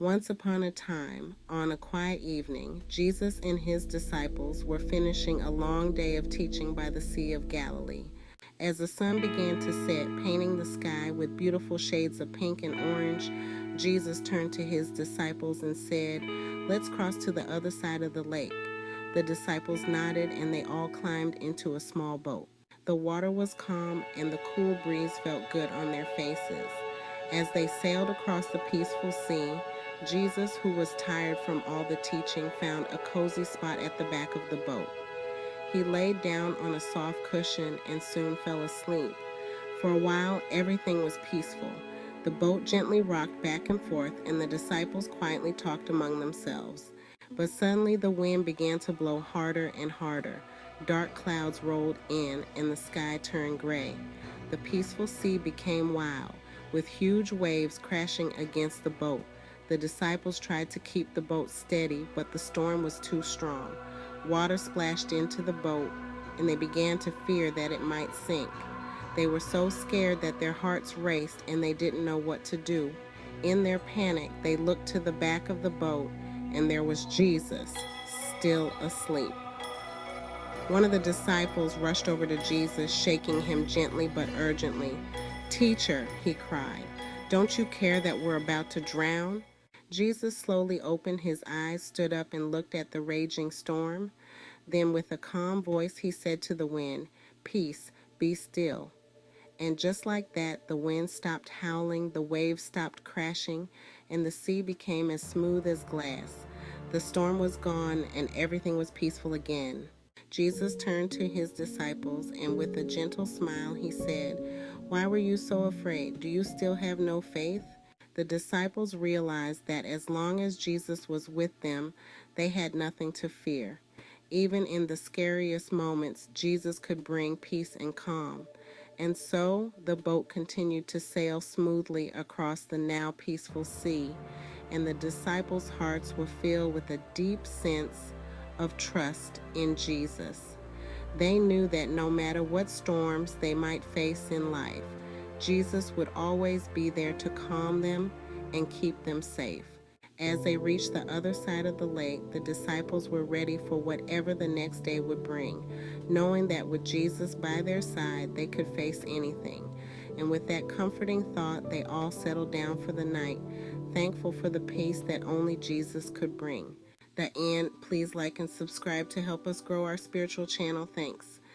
Once upon a time, on a quiet evening, Jesus and his disciples were finishing a long day of teaching by the Sea of Galilee. As the sun began to set, painting the sky with beautiful shades of pink and orange, Jesus turned to his disciples and said, "Let's cross to the other side of the lake." The disciples nodded and they all climbed into a small boat. The water was calm and the cool breeze felt good on their faces. As they sailed across the peaceful sea, Jesus, who was tired from all the teaching, found a cozy spot at the back of the boat. He laid down on a soft cushion and soon fell asleep. For a while, everything was peaceful. The boat gently rocked back and forth, and the disciples quietly talked among themselves. But suddenly the wind began to blow harder and harder. Dark clouds rolled in, and the sky turned gray. The peaceful sea became wild, with huge waves crashing against the boat. The disciples tried to keep the boat steady, but the storm was too strong. Water splashed into the boat, and they began to fear that it might sink. They were so scared that their hearts raced and they didn't know what to do. In their panic, they looked to the back of the boat, and there was Jesus, still asleep. One of the disciples rushed over to Jesus, shaking him gently but urgently. "Teacher," he cried, "don't you care that we're about to drown?" Jesus slowly opened his eyes, stood up, and looked at the raging storm. Then with a calm voice he said to the wind, "Peace, be still." And just like that, the wind stopped howling, the waves stopped crashing, and the sea became as smooth as glass. The storm was gone, and everything was peaceful again. Jesus turned to his disciples, and with a gentle smile he said, "Why were you so afraid? Do you still have no faith?" The disciples realized that as long as Jesus was with them, they had nothing to fear. Even in the scariest moments, Jesus could bring peace and calm. And so the boat continued to sail smoothly across the now peaceful sea, and the disciples' hearts were filled with a deep sense of trust in Jesus. They knew that no matter what storms they might face in life, Jesus would always be there to calm them and keep them safe. As they reached the other side of the lake, the disciples were ready for whatever the next day would bring, knowing that with Jesus by their side, they could face anything. And with that comforting thought, they all settled down for the night, thankful for the peace that only Jesus could bring. The end. Please like and subscribe to help us grow our spiritual channel. Thanks.